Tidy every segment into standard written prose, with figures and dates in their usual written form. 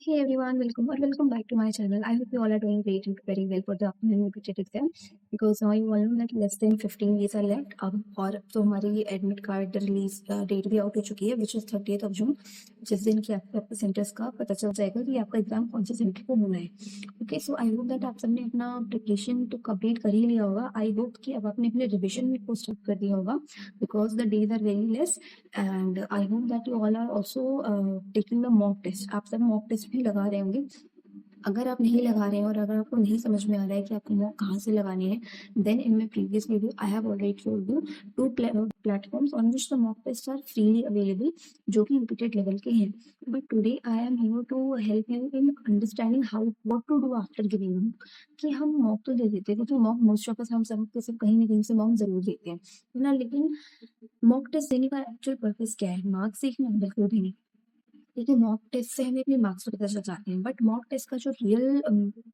Hey everyone, welcome back to my channel. I hope you all are doing great and preparing well for the upcoming repeated exam because now you all know that less than 15 days are left. अब और तो हमारी admit card release date भी out हो चुकी है which is 30th of June, जिस दिन की आपके सेंटर्स का पता चल जाएगा कि आपका एग्जाम कौन से सेंटर पे होना है. Okay, so I hope that आप सबने अपना प्रिपरेशन तो कंप्लीट कर ही लिया होगा. आई होप कि अब आपने अपने रिविजन को स्टार्ट कर दिया होगा because the days are very less. And I hope that you all are also taking the mock test. आप सब मॉक टेस्ट भी लगा रहे होंगे. अगर आप नहीं लगा रहे हैं और अगर आपको नहीं समझ में आ रहा है कि आपको मॉक कहाँ से लगाने हैं, then in my previous video I have already told you two platforms on which the mock test are freely available, जो कि रिपीटेड लेवल के हैं. But today I am here to help you in understanding how what to do after giving mock. कि हम mock तो दे देते हैं क्योंकि मॉक मोस्ट ऑफ अस हम सब के सब कहीं ना कहीं से मॉक जरूर देते हैं ना. लेकिन मॉक टेस्ट देने का एक्चुअल पर्पस क्या है? मार्क्स देखना? बिल्कुल भी नहीं. देखिए, मॉक टेस्ट से हमें अपने मार्क्स तो पता चल जाते हैं, बट मॉक टेस्ट का जो रियल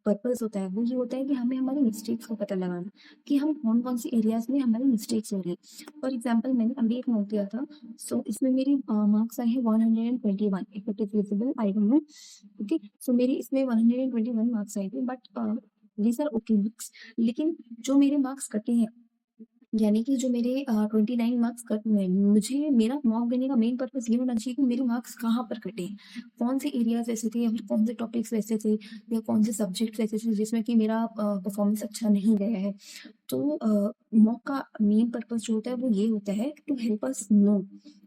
पर्पस होता है वो ये होता है कि हमें हमारी मिस्टेक्स का पता लगाना कि हम कौन कौन सी एरियाज में हमारी मिस्टेक्स हो रही है. फॉर एग्जाम्पल, मैंने अभी एक नोट दिया था. सो इसमें मेरी मार्क्स आए हैं 121. If it is visible I don't know. Okay, so मेरी इसमें 121 मार्क्स आए थे, but these are okay marks. लेकिन जो मेरे मार्क्स कटे हैं, यानी कि जो मेरे 29 मार्क्स कट हुए हैं, मुझे मेरा मॉक देने का मेन पर्पस ये होना चाहिए कि मेरे मार्क्स कहाँ पर कटे, कौन से एरियाज ऐसे थे या फिर कौन से टॉपिक्स ऐसे थे या कौन से सब्जेक्ट्स ऐसे थे जिसमें कि मेरा परफॉर्मेंस अच्छा नहीं गया है. तो मॉक का मेन पर्पस जो होता है वो ये होता है टू हेल्प अस नो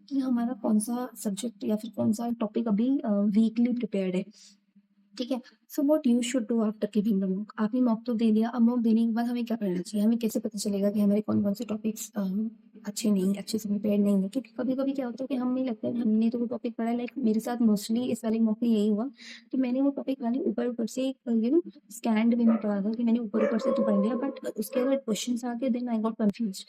कि हमारा कौन सा सब्जेक्ट या फिर कौन सा टॉपिक अभी वीकली प्रिपेयर्ड है. ठीक है. So what you should do after giving the mock. आपने मॉक तो दे दिया. अब मॉक देने के बाद हमें क्या करना चाहिए? हमें कैसे पता चलेगा कि हमारे कौन कौन से टॉपिक्स अच्छे से प्रिपेयर नहीं है? क्योंकि कभी कभी क्या होता है कि हमें लगता है कि हमने तो वो टॉपिक पढ़ा है. लाइक मेरे साथ मोस्टली इस वाले मॉक में यही हुआ कि मैंने वो टॉपिक खाली ऊपर ऊपर से स्कैंड वे में पढ़ा था कि मैंने ऊपर ऊपर से तो पढ़ लिया, बट उसके अगर क्वेश्चन आके then I got confuse.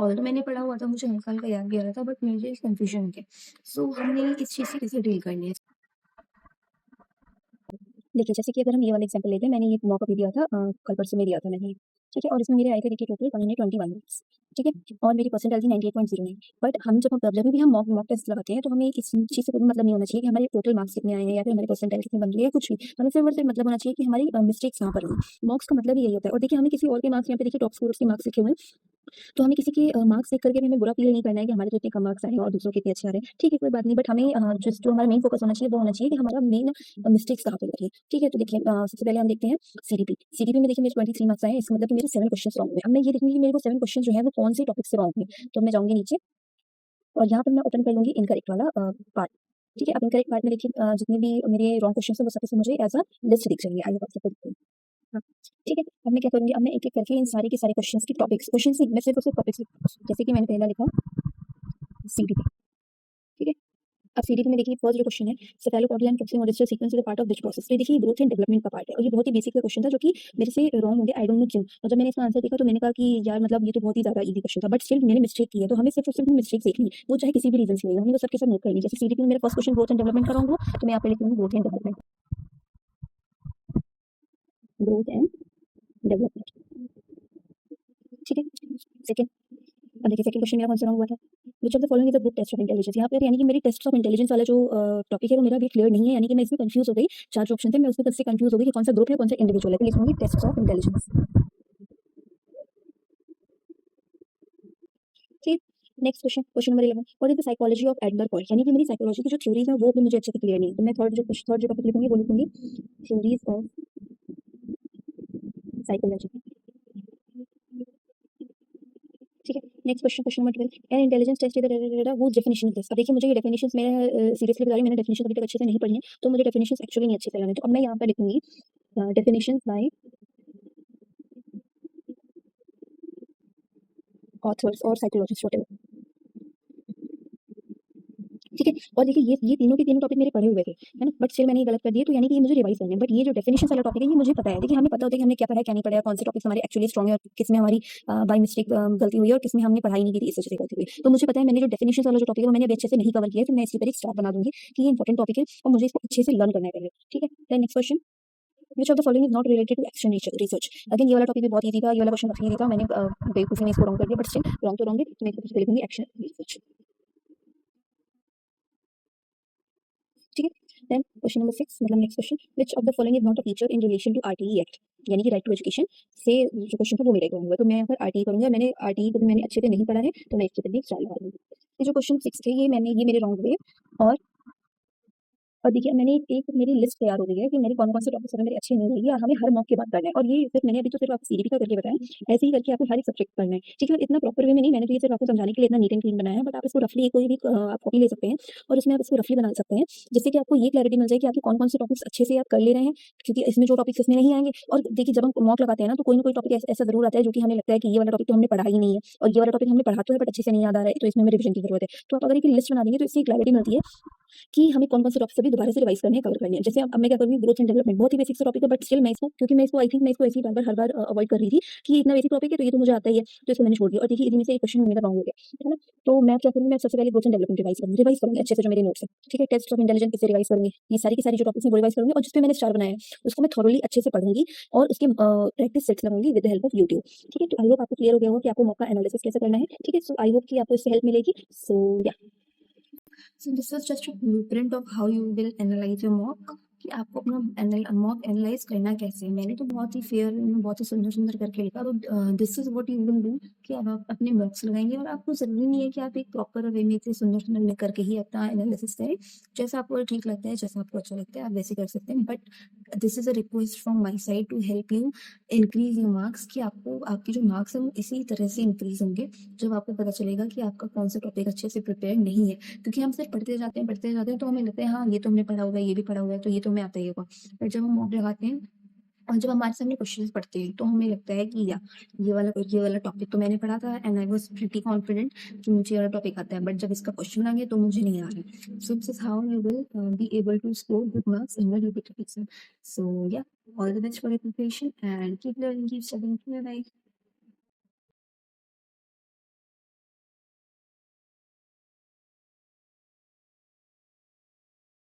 Although मैंने पढ़ा हुआ था, मुझे हल्का हल्का याद भी आ रहा था, बट मुझे कंफ्यूजन हो गया. सो हमने इस चीज़ से कैसे डील करनी है? देखिए, जैसे कि अगर हम ये वाला एग्जांपल लेते हैं, मैंने ये मॉक अभी दिया था, कल परसों में दिया था मैंने ये, ठीक है? और इसमें मेरे आए थे देखिए टोटल 121 मार्क्स, ठीक है? और मेरी परसेंटाइल थी 98.09. बट हम जब भी हम मॉक मॉक टेस्ट लगाते हैं तो हमें इस चीज़ से कोई मतलब नहीं होना चाहिए कि हमारे टोटल मार्क्स कितने आए हैं या फिर हमारी परसेंटाइल कितनी बन रही है या कुछ भी. हमें सिर्फ और सिर्फ मतलब होना चाहिए कि हमारी मिस्टेक्स कहाँ पर हुई. मॉक्स का मतलब ही यही होता है. और देखिए, हमें किसी और के मार्क्स यहाँ पे देखिए टॉप स्कोरर्स के मार्क्स लिखे हुए हैं, तो हमें किसी के मार्क्स देख करके भी हमें बुरा फील नहीं करना है कि हमारे तो इतने कम मार्क्स आए हैं और दूसरों के इतने अच्छे आ रहे हैं. ठीक है, कोई बात नहीं, बट हमें जो हमारा मेन फोकस होना चाहिए वो होना चाहिए कि हमारा मेन मिस्टेक्स कहाँ पे हो रही है. ठीक है, तो देखिए, सबसे पहले हम देखते हैं सीडीपी. सीडीपी में देखिए मेरे 23 मार्क्स आए हैं, इसका मतलब कि मेरे 7 क्वेश्चन रॉन्ग हुए. अब मैं ये देखूंगी कि मेरे को 7 क्वेश्चन जो है वो कौन से टॉपिक से रॉन्ग हुए. तो मैं जाऊंगी नीचे और यहाँ पर मैं ओपन कर लूंगी इनकरेक्ट वाला पार्ट. ठीक है, अब इनकरेक्ट पार्ट में देखिए जितने भी मेरे रॉन्ग क्वेश्चन है वो सबसे मुझे एज अ लिस्ट दिख जाएंगे. आई होप आपको दिख रही है. हाँ, ठीक है. अब मैं क्या करूंगी, अब मैं एक एक करके इन सारे के सारे क्वेश्चंस की टॉपिक्स, क्वेश्चन नहीं, मैं सिर्फ और सिर्फ टॉपिक्स, जैसे कि मैंने पहला लिखा सीडीपी. ठीक है. अब सीडीपी में देखिए फर्स्ट जो क्वेश्चन है, cephalopodia and caspian register sequence is a part of which process. तो ये देखिए ग्रोथ एंड डेवलपमेंट का पार्ट है और ये बहुत ही बेसिक क्वेश्चन था जो कि मेरे से रॉन्ग हो गया. आई डोंट नो क्यों. और जब मैंने इसका आंसर देखा तो मैंने कहा कि यार मतलब ये तो बहुत ही ज्यादा इजी क्वेश्चन था, बट स्टिल मैंने मिस्टेक की है. तो हमें सिर्फ और सिर्फ मिस्टेक देखनी है, वो चाहे किसी भी रीजन से नहीं हो, हमें वो सबके सब नोट करनी है. जैसे सीडीपी में मेरा first question growth and development का रॉन्ग हुआ, तो मैं यहाँ पे लिखूंगी growth and development. Growth and development. ठीक है. सेकंड, अब देखिए सेकंड क्वेश्चन मेरा कौन सा रॉन्ग हुआ था. Which of the following is a good test of intelligence. यहाँ पर यानी कि मेरी टेस्ट ऑफ इंटेलिजेंस वाला जो टॉपिक है वो मेरा अभी क्लियर नहीं है, यानी कि मैं इसमें कंफ्यूज हो गई. चार जो ऑप्शन थे मैं उसमें सबसे कंफ्यूज हो गई कि कौन सा ग्रुप है कौन सा इंडिविजुअल है. तो लिखूंगी टेस्ट ऑफ इंटेलिजेंस. ठीक. Next question, question number 11, what is the psychology of Adler point. यानी कि मेरी साइकोलॉजी की जो थ्योरीज है वो भी मुझे अच्छे से क्लियर नहीं है. तो मैं थर्ड जो टॉपिक लिखूंगी वो लिखूंगी थ्योरीज ऑफ साइकोलॉजी. ठीक है. Next question, question number 12, an intelligence test is वो डेफिनेशन ऑफ दिस. अब देखिए मुझे ये डेफिनेशंस मैं सीरियसली बता रही हूँ, मैंने डेफिनेशन अभी तक अच्छे से नहीं पढ़ी है, तो मुझे डेफिनेशंस एक्चुअली नहीं अच्छे से लगे. तो अब मैं यहाँ पर लिखूंगी डेफिनेशंस बाय ऑथर्स और साइकोलॉजिस्ट व्हाटएवर. ठीक है. और देखिए ये तीनों के तीनों टॉपिक मेरे पढ़े हुए थे, है ना, बट स्टिल मैंने ये गलत कर दिए, तो यानी कि ये मुझे रिवाइज करना है. बट ये जो डेफिनेशन वाला टॉपिक है ये मुझे पता है. देखिए हमें पता होता है कि हमने क्या पढ़ा है क्या नहीं पढ़ा है, कौन से टॉपिक्स हमारे एक्चुअली स्ट्रॉन्ग है और किसमें हमारी बाय मिस्टेक गलती हुई है और किसमें हमने पढ़ाई नहीं की थी इस वजह से गलती हुई. तो मुझे पता है मैंने जो डेफिनेशन वाला जो टॉपिक है वो मैंने अभी अच्छे से नहीं कवर किया है, तो मैं इसके ऊपर एक स्टार बना दूंगी कि ये इंपॉर्टेंट टॉपिक है और मुझे इसको अच्छे से लर्न करना है पहले. ठीक है. Then next question, which of the following is not related to action research. Again ये वाला टॉपिक भी बहुत इजी था, ये वाला क्वेश्चन काफी इजी था. मैंने बेवकूफी में इसको रॉन्ग कर दिया, बट स्टिल रॉन्ग तो रॉन्ग है, तो मैं इसको लिखूंगी एक्शन रिसर्च. ठीक है. देन क्वेश्चन नंबर 6 मतलब next question, which of the following is not a feature in relation to RTE act, यानी कि राइट टू एजुकेशन से जो क्वेश्चन था वो मेरा होगा। तो मैं यहाँ पर आरटीई करूँगी, मैंने आरटीई को भी मैंने अच्छे से नहीं पढ़ा है, तो मैं इसके ऊपर भी एक स्टार लगा दूँगी। ये जो क्वेश्चन 6 थे ये मेरे रॉन्ग हुए, और देखिए मैंने एक मेरी लिस्ट तैयार हो गई है कि मेरे कौन-कौन से टॉपिक्स अगर मेरे अच्छे नहीं रहेंगे, और हमें हर मॉक के बाद करना है, और ये सिर्फ मैंने अभी तो सिर्फ आपको सीडीपी का करके बताया, ऐसे ही करके आपको हर एक सब्जेक्ट पढ़ना है, ठीक है? इतना प्रॉपर वे में नहीं, मैंने तो ये सिर्फ आपको समझाने के लिए इतना नीट एंड क्लीन बनाया है, बट आप इसको रफली कोई भी आप कॉपी ले सकते हैं और उसमें आप इसको रफली बना सकते हैं, जिससे कि आपको ये क्लैरिटी मिल जाए कि आपके कौन-कौन से टॉपिक्स अच्छे से आप कर ले रहे हैं, क्योंकि इसमें जो टॉपिक्स इसमें नहीं आएँगे। और देखिए जब हम मॉक लगाते हैं ना, तो कोई ना कोई टॉपिक ऐसा ज़रूर आता है जो कि हमें लगता है कि ये वाला टॉपिक तो हमने पढ़ा ही नहीं है, और ये वाला टॉपिक हमने पढ़ा तो है बट अच्छे से नहीं याद आ रहा है, तो इसमें हमें रिविजन की ज़रूरत है। तो आप अगर एक लिस्ट बना देंगे तो इससे क्लैरिटी मिलती है कि हमें कौन-कौन से टॉपिक्स अभी दोबारा से रिवाइज़ करने हैं, कवर करने हैं। जैसे अब मैं क्या करूँगी, ग्रोथ एंड डेवलपमेंट बहुत ही बेसिक सा टॉपिक है, बट स्टिल मैं इसको, क्योंकि मैं इसको आई थिंक मैं इसको ऐसे ही बार-बार हर बार अवॉइड कर रही थी कि ये इतना बेसिक टॉपिक है तो ये तो मुझे आता ही है, तो इसको मैंने छोड़ दिया। और देखिए इनमें से एक क्वेश्चन मेरा रॉन्ग हो गया, है ना? तो मैं क्या करूँगी, मैं सबसे पहले ग्रोथ एंड डेवलपमेंट रिवाइज़ करूँगी अच्छे से जो मेरे नोट्स हैं, ठीक है? टेस्ट ऑफ इंटेलिजेंस इससे रिवाइज़ करूँगी। ये सारी की सारी जो टॉपिक्स हैं वो रिवाइज़ करूँगी, और जिस पे मैंने स्टार बनाया है, उसको मैं थॉरोली अच्छे से पढ़ूँगी और उसके प्रैक्टिस सेट्स लगाऊँगी with the help of YouTube, ठीक है? तो आई होप आपको क्लियर हो गया होगा कि आपको मॉक का एनालिसिस कैसे करना है, ठीक है? सो आई होप कि आपको इससे हेल्प मिलेगी। सो या So this was just a blueprint of how you will analyze your mock, कि आपको अपना मॉक एनालाइज करना कैसे है। मैंने तो बहुत ही फेयर, बहुत ही सुंदर-सुंदर करके लिखा। तो this is what you will do, कि अब आप अपने मॉक्स लगाएँगे, और आपको ज़रूरी नहीं है कि आप एक प्रॉपर वे में इतने सुंदर-सुंदर लिख करके ही अपना एनालिसिस करें। जैसा आपको ठीक लगता है, जैसा आपको अच्छा लगता है, आप वैसे कर सकते हैं। But this is a request from my side to help you increase your marks, कि आपको आपके जो मार्क्स हैं वो इसी तरह से इंक्रीज़ होंगे, जब आपको पता चलेगा कि आपका कौन सा टॉपिक अच्छे से प्रिपेयर नहीं है। क्योंकि हम सिर्फ पढ़ते जाते हैं तो हमें लगता है हाँ, ये तो हमने पढ़ा हुआ है, ये भी पढ़ा हुआ है, तो ये तो हमें आता ही होगा। पर जब हम मॉक लगाते हैं और जब हमारे सामने क्वेश्चंस पढ़ते हैं, तो हमें लगता है कि या ये वाला टॉपिक तो मैंने पढ़ा था, and I was pretty confident कि मुझे ये वाला टॉपिक आता है, बट जब इसका क्वेश्चन आ गया तो मुझे नहीं आ रहा है। So this is how you will be able to score good marks in your UP exam. So yeah, all the best for your preparation, and keep learning, keep studying. Bye bye.